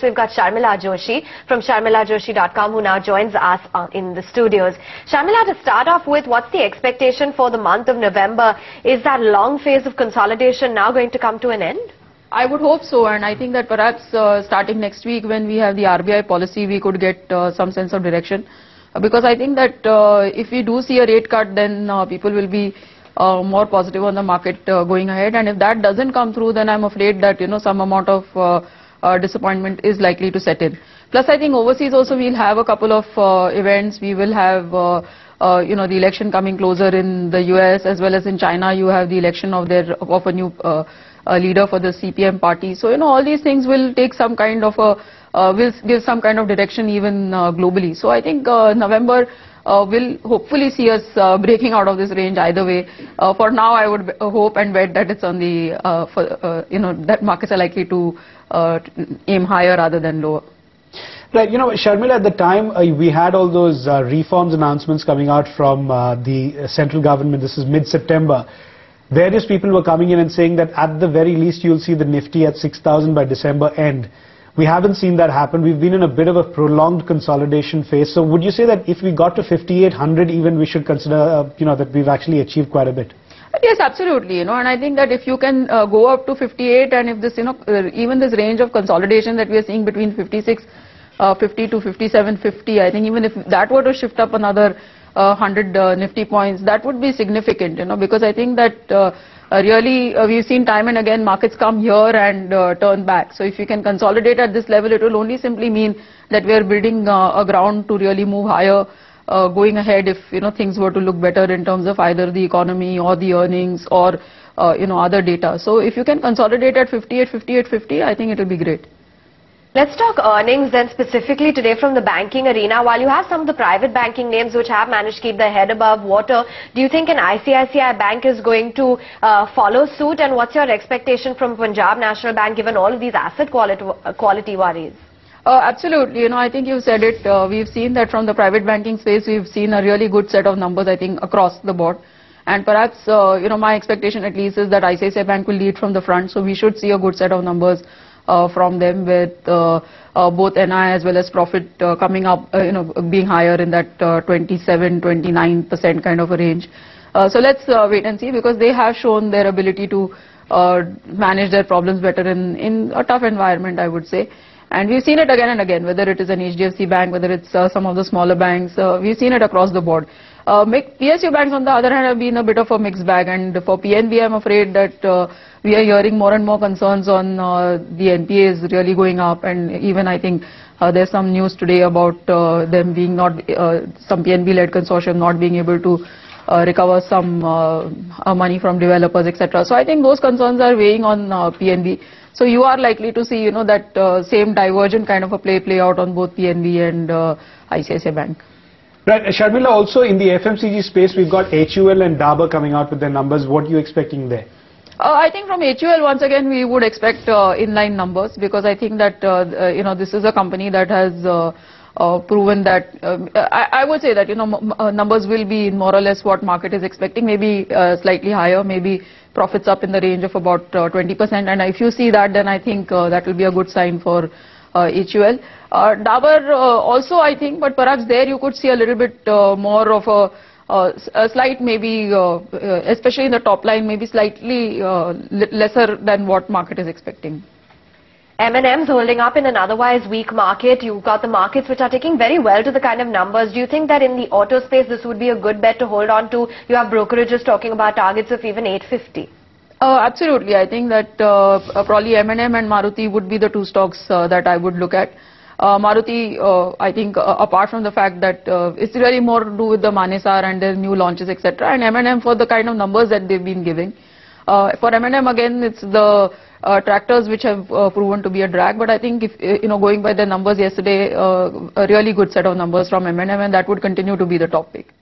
We've got Sharmila Joshi from sharmilajoshi.com who now joins us in the studios. Sharmila, to start off with, what's the expectation for the month of November? Is that long phase of consolidation now going to come to an end? I would hope so, and I think that perhaps starting next week when we have the RBI policy, we could get some sense of direction. Because I think that if we do see a rate cut, then people will be more positive on the market going ahead. And if that doesn't come through, then I'm afraid that, some amount of disappointment is likely to set in. Plus, I think overseas also we'll have a couple of events. We will have, the election coming closer in the US as well as in China. You have the election of a new leader for the CPM party. So, all these things will take some kind of will give some kind of direction even globally. So I think November will hopefully see us breaking out of this range either way. For now, I would hope and bet that it's on the, that markets are likely to aim higher rather than lower. Right, Sharmila, at the time we had all those reforms announcements coming out from the central government. This is mid-September. Various people were coming in and saying that at the very least you'll see the Nifty at 6,000 by December end. We haven't seen that happen. We've been in a bit of a prolonged consolidation phase. So would you say that if we got to 5,800 even, we should consider, that we've actually achieved quite a bit? Yes, absolutely. And I think that if you can go up to 58, and if this, even this range of consolidation that we are seeing between 56.50 to 57.50, I think even if that were to shift up another 100 Nifty points, that would be significant, because I think that really we've seen time and again markets come here and turn back. So if you can consolidate at this level, it will only simply mean that we are building a ground to really move higher going ahead if things were to look better in terms of either the economy or the earnings or other data. So if you can consolidate at 58, 58.50, I think it will be great. Let's talk earnings then, specifically today from the banking arena. While you have some of the private banking names which have managed to keep their head above water, do you think an ICICI Bank is going to follow suit? And what's your expectation from Punjab National Bank given all of these asset quality worries? Absolutely. I think you said it. We've seen that from the private banking space, we've seen a really good set of numbers, I think, across the board. And perhaps, my expectation at least is that ICICI Bank will lead from the front. So we should see a good set of numbers from them with both NI as well as profit coming up, being higher in that 27-29% kind of a range. So let's wait and see, because they have shown their ability to manage their problems better in a tough environment, I would say. And we've seen it again and again, whether it is an HDFC Bank, whether it's some of the smaller banks, we've seen it across the board. PSU banks, on the other hand, have been a bit of a mixed bag, and for PNB, I'm afraid that we are hearing more and more concerns on the NPAs really going up, and even I think there's some news today about them being some PNB-led consortium not being able to recover some money from developers, etc. So I think those concerns are weighing on PNB. So you are likely to see, that same divergent kind of a play out on both PNB and ICICI Bank. Right, Sharmila, also in the FMCG space, we've got HUL and Dabur coming out with their numbers. What are you expecting there? I think from HUL, once again, we would expect inline numbers, because I think that, this is a company that has proven that, I would say that, numbers will be more or less what market is expecting, maybe slightly higher, maybe profits up in the range of about 20%. And if you see that, then I think that will be a good sign for HUL. Dabur also, I think, but perhaps there you could see a little bit more of a slight, maybe, especially in the top line, maybe slightly lesser than what market is expecting. M&M's holding up in an otherwise weak market. You've got the markets which are taking very well to the kind of numbers. Do you think that in the auto space this would be a good bet to hold on to? You have brokerages talking about targets of even 850. Absolutely. I think that probably M&M and Maruti would be the two stocks that I would look at. Maruti, I think, apart from the fact that it's really more to do with the Manesar and their new launches, etc., and M&M for the kind of numbers that they've been giving. For M&M, again, it's the tractors which have proven to be a drag, but I think if, going by the numbers yesterday, a really good set of numbers from M&M, and that would continue to be the top pick.